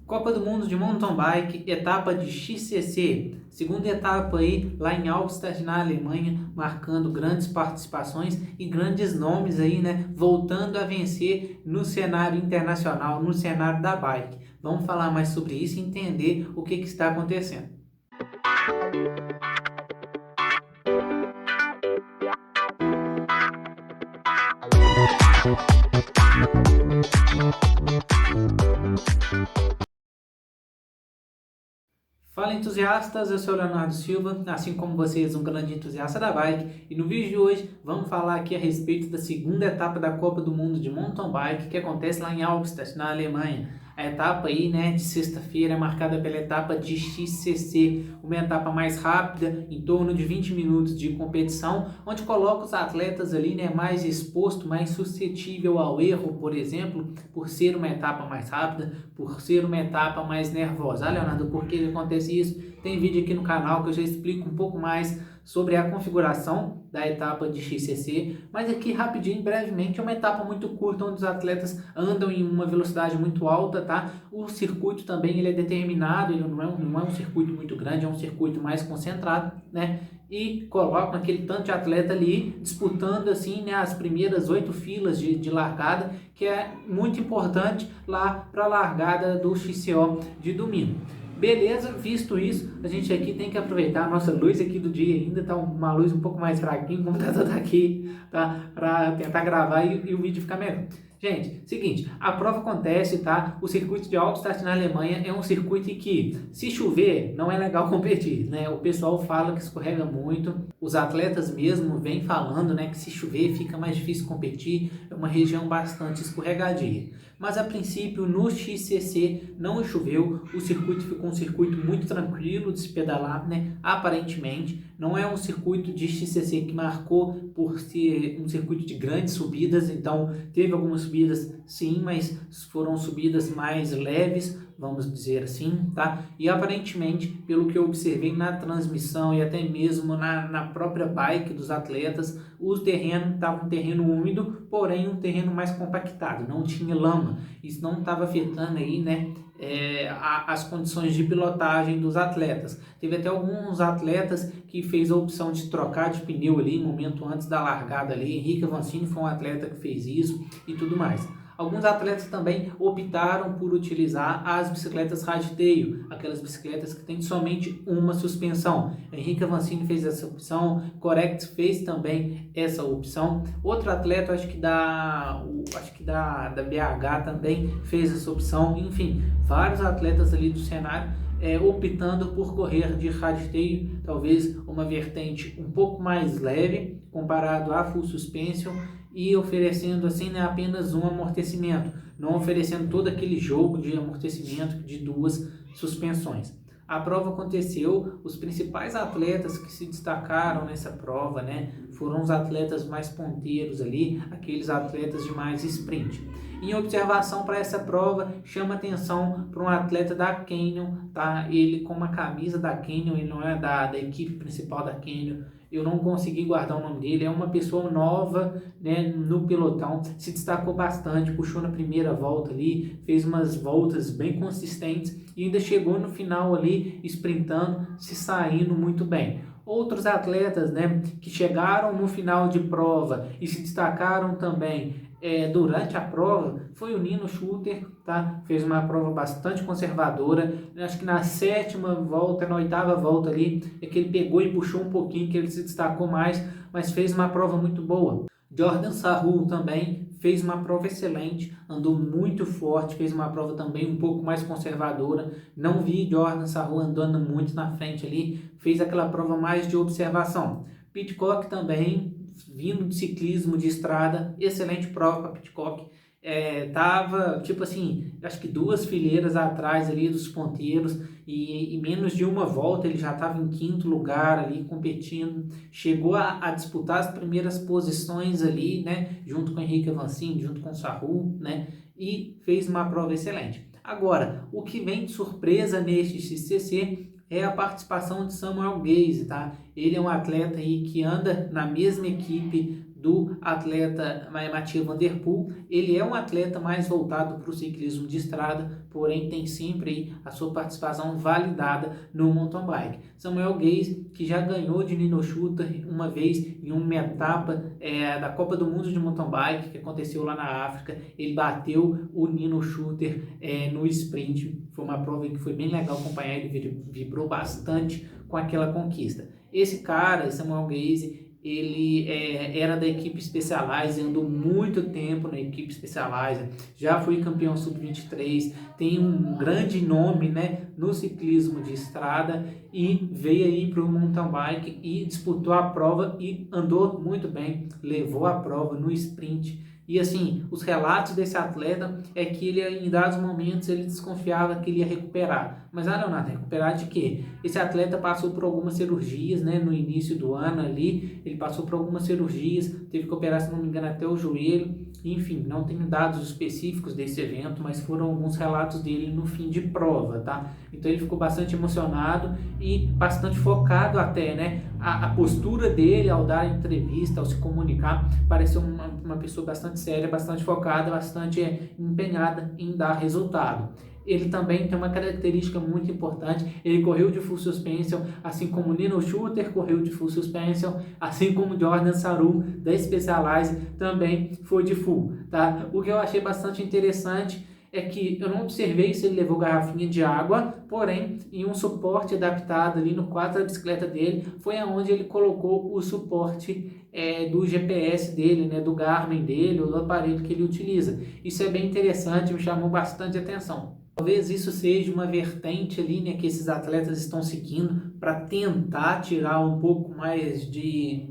Copa do Mundo de Mountain Bike, etapa de XCC, segunda etapa aí lá em Albstadt, na Alemanha, marcando grandes participações e grandes nomes aí, né, voltando a vencer no cenário internacional, no cenário da bike. Vamos falar mais sobre isso e entender o que está acontecendo. Fala entusiastas, eu sou o Leonardo Silva, assim como vocês, um grande entusiasta da bike, e no vídeo de hoje vamos falar aqui a respeito da segunda etapa da Copa do Mundo de Mountain Bike que acontece lá em Albstadt, na Alemanha. A etapa aí, né, de sexta-feira é marcada pela etapa de XCC, uma etapa mais rápida, em torno de 20 minutos de competição, onde coloca os atletas ali, né, mais exposto, mais suscetível ao erro, por exemplo, por ser uma etapa mais rápida, por ser uma etapa mais nervosa. Ah, Leonardo, por que acontece isso? Tem vídeo aqui no canal que eu já explico um pouco mais sobre a configuração da etapa de XCC, mas aqui rapidinho, brevemente, é uma etapa muito curta onde os atletas andam em uma velocidade muito alta, tá? O circuito também ele é determinado, ele não é um circuito muito grande, é um circuito mais concentrado, né? E colocam aquele tanto de atleta ali disputando assim, né, as primeiras 8 filas de largada, que é muito importante lá para a largada do XCO de domingo. Beleza, visto isso, a gente aqui tem que aproveitar a nossa luz aqui do dia, ainda tá uma luz um pouco mais fraquinha, como tá toda aqui, tá? Para tentar gravar e o vídeo ficar melhor. Gente, seguinte, a prova acontece, tá? O circuito de Albstadt na Alemanha é um circuito que, se chover, não é legal competir, né? O pessoal fala que escorrega muito, os atletas mesmo vêm falando, né, que se chover fica mais difícil competir, é uma região bastante escorregadia. Mas a princípio no XCC não choveu, o circuito ficou um circuito muito tranquilo de se pedalar, né? Aparentemente, não é um circuito de XCC que marcou por ser um circuito de grandes subidas, então teve algumas subidas sim, mas foram subidas mais leves, vamos dizer assim, tá? E aparentemente, pelo que eu observei na transmissão e até mesmo na própria bike dos atletas, o terreno estava um terreno úmido, porém um terreno mais compactado, não tinha lama. Isso não estava afetando aí, né, as condições de pilotagem dos atletas. Teve até alguns atletas que fez a opção de trocar de pneu ali, no momento antes da largada ali. Henrique Avancini foi um atleta que fez isso e tudo mais. Alguns atletas também optaram por utilizar as bicicletas Radtail, aquelas bicicletas que têm somente uma suspensão. Henrique Avancini fez essa opção, Correct fez também essa opção. Outro atleta, acho que da BH também fez essa opção. Enfim, vários atletas ali do cenário optando por correr de Radtail, talvez uma vertente um pouco mais leve comparado à full suspension, e oferecendo assim, né, apenas um amortecimento, não oferecendo todo aquele jogo de amortecimento de duas suspensões. A prova aconteceu, os principais atletas que se destacaram nessa prova, né, foram os atletas mais ponteiros ali, aqueles atletas de mais sprint. Em observação para essa prova, chama atenção para um atleta da Canyon, tá? Ele com uma camisa da Canyon, ele não é da equipe principal da Canyon, eu não consegui guardar o nome dele, é uma pessoa nova, né, no pelotão, se destacou bastante, puxou na primeira volta ali, fez umas voltas bem consistentes e ainda chegou no final ali sprintando, se saindo muito bem. Outros atletas, né, que chegaram no final de prova e se destacaram também durante a prova foi o Nino Schurter, tá? Fez uma prova bastante conservadora, acho que na 7ª volta, na 8ª volta ali, é que ele pegou e puxou um pouquinho, que ele se destacou mais, mas fez uma prova muito boa. Jordan Sarrou também fez uma prova excelente, andou muito forte, fez uma prova também um pouco mais conservadora, não vi Jordan Sarrou andando muito na frente ali, fez aquela prova mais de observação. Pidcock também, vindo de ciclismo de estrada, excelente prova para Pidcock. Tava, tipo assim, acho que 2 fileiras atrás ali dos ponteiros e em menos de uma volta ele já estava em 5º lugar ali competindo, chegou a disputar as primeiras posições ali, né, junto com Henrique Avancini, junto com o Sarrou, né, e fez uma prova excelente. Agora, o que vem de surpresa neste XCC é a participação de Samuel Gaze, tá? Ele é um atleta aí que anda na mesma equipe do atleta Mathieu Van Der Poel. Ele é um atleta mais voltado para o ciclismo de estrada, porém tem sempre aí a sua participação validada no mountain bike. Samuel Geize, que já ganhou de Nino Schurter uma vez em uma etapa da Copa do Mundo de mountain bike, que aconteceu lá na África. Ele bateu o Nino Schurter no sprint. Foi uma prova que foi bem legal acompanhar, ele vibrou bastante com aquela conquista. Esse cara, Samuel Geize, ele era da equipe Specialized, andou muito tempo na equipe Specialized, já foi campeão sub-23, tem um grande nome, né, no ciclismo de estrada e veio aí para o mountain bike e disputou a prova e andou muito bem, levou a prova no sprint. E assim, os relatos desse atleta é que ele, em dados momentos, ele desconfiava que ele ia recuperar. Mas, Leonardo, recuperar de quê? Esse atleta passou por algumas cirurgias, né, no início do ano ali, ele passou por algumas cirurgias, teve que operar, se não me engano, até o joelho. Enfim, não tenho dados específicos desse evento, mas foram alguns relatos dele no fim de prova, tá? Então ele ficou bastante emocionado e bastante focado até, né? A postura dele ao dar entrevista, ao se comunicar, pareceu uma pessoa bastante séria, bastante focada, bastante empenhada em dar resultado. Ele também tem uma característica muito importante, ele correu de full suspension, assim como Nino Schurter correu de full suspension, assim como Jordan Sarrou da Specialized também foi de full, tá? O que eu achei bastante interessante é que eu não observei se ele levou garrafinha de água, porém, em um suporte adaptado ali no quadro da bicicleta dele, foi aonde ele colocou o suporte do GPS dele, né, do Garmin dele, ou do aparelho que ele utiliza. Isso é bem interessante, me chamou bastante atenção. Talvez isso seja uma vertente ali, né, que esses atletas estão seguindo para tentar tirar um pouco mais de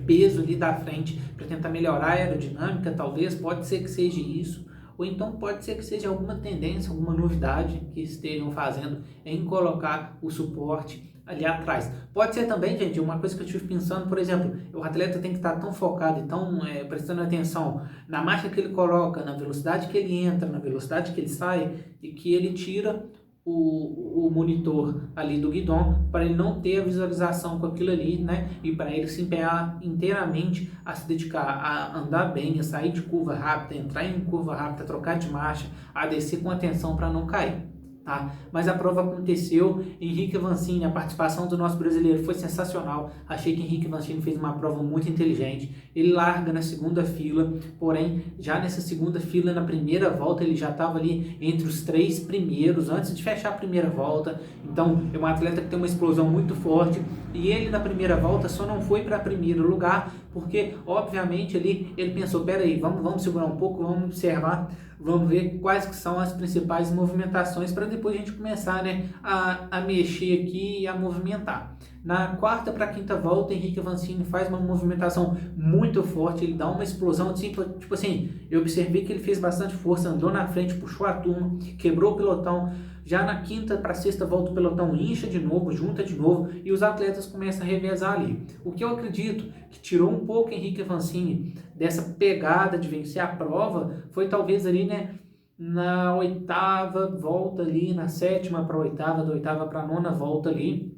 peso ali da frente, para tentar melhorar a aerodinâmica, talvez, pode ser que seja isso. Ou então pode ser que seja alguma tendência, alguma novidade que estejam fazendo em colocar o suporte ali atrás. Pode ser também, gente, uma coisa que eu estive pensando, por exemplo, o atleta tem que estar tão focado e tão prestando atenção na marcha que ele coloca, na velocidade que ele entra, na velocidade que ele sai, e que ele tira o monitor ali do guidão para ele não ter a visualização com aquilo ali, né? E para ele se empenhar inteiramente a se dedicar a andar bem, a sair de curva rápida, entrar em curva rápida, trocar de marcha, a descer com atenção para não cair. Tá? Mas a prova aconteceu, Henrique Avancini, a participação do nosso brasileiro foi sensacional, achei que Henrique Avancini fez uma prova muito inteligente, ele larga na segunda fila, porém já nessa segunda fila, na primeira volta, ele já estava ali entre os 3 primeiros, antes de fechar a primeira volta, então é um atleta que tem uma explosão muito forte, e ele na primeira volta só não foi para primeiro lugar, porque obviamente ali ele pensou, peraí, vamos segurar um pouco, vamos observar, vamos ver quais que são as principais movimentações para depois a gente começar, né, a mexer aqui e a movimentar. Na quarta para a quinta volta, Henrique Avancini faz uma movimentação muito forte, ele dá uma explosão, tipo assim, eu observei que ele fez bastante força, andou na frente, puxou a turma, quebrou o pelotão. Já na quinta para sexta volta o pelotão incha de novo, junta de novo e os atletas começam a revezar ali. O que eu acredito que tirou um pouco Henrique Avancini dessa pegada de vencer a prova foi talvez ali, né, na oitava volta ali, na sétima para a oitava, da oitava para a nona volta ali.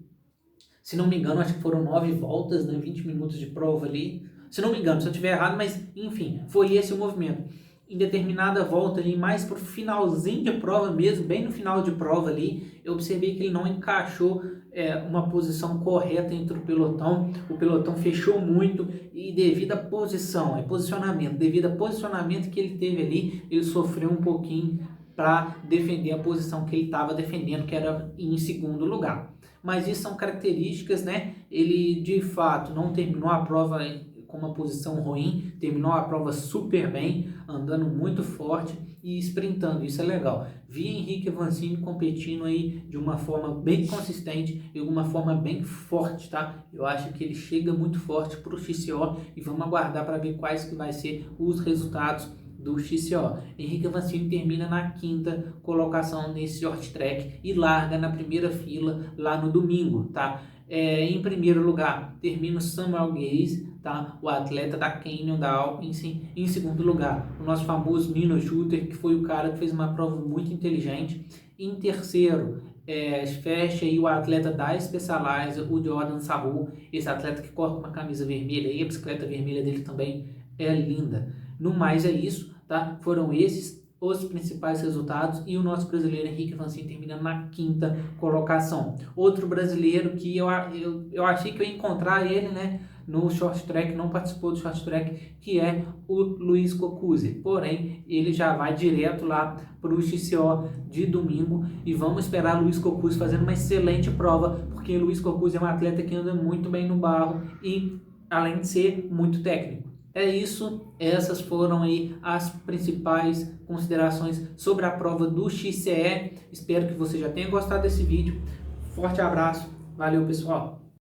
Se não me engano, acho que foram 9 voltas, né, 20 minutos de prova ali. Se não me engano, se eu estiver errado, mas enfim, foi esse o movimento. Em determinada volta ali, mais pro finalzinho de prova mesmo, bem no final de prova ali, eu observei que ele não encaixou uma posição correta entre o pelotão fechou muito e devido à posição, posicionamento, devido ao posicionamento que ele teve ali, ele sofreu um pouquinho para defender a posição que ele estava defendendo, que era em segundo lugar. Mas isso são características, né? Ele de fato não terminou a prova com uma posição ruim, terminou a prova super bem, andando muito forte e sprintando, isso é legal. Vi Henrique Avancini competindo aí de uma forma bem consistente e de uma forma bem forte, tá? Eu acho que ele chega muito forte para o XCO e vamos aguardar para ver quais que vai ser os resultados do XCO. Henrique Avancini termina na quinta colocação nesse short track e larga na primeira fila lá no domingo, tá? Em primeiro lugar, termina o Samuel Geize, tá? O atleta da Canyon, da Alpecin. Em segundo lugar, o nosso famoso Nino Schurter, que foi o cara que fez uma prova muito inteligente. Em terceiro, fecha aí o atleta da Specialized, o Jordan Sabu, esse atleta que corre com uma camisa vermelha e a bicicleta vermelha dele também é linda. No mais é isso, tá? Foram esses os principais resultados e o nosso brasileiro Henrique Vancini terminando na 5ª colocação. Outro brasileiro que eu achei que eu ia encontrar ele, né, no short track, não participou do short track, que é o Luiz Cocuzzi. Porém, ele já vai direto lá para o XCO de domingo e vamos esperar o Luiz Cocuzzi fazendo uma excelente prova, porque o Luiz Cocuzzi é um atleta que anda muito bem no barro e além de ser muito técnico. É isso, essas foram aí as principais considerações sobre a prova do XCE. Espero que você já tenha gostado desse vídeo. Forte abraço, valeu pessoal!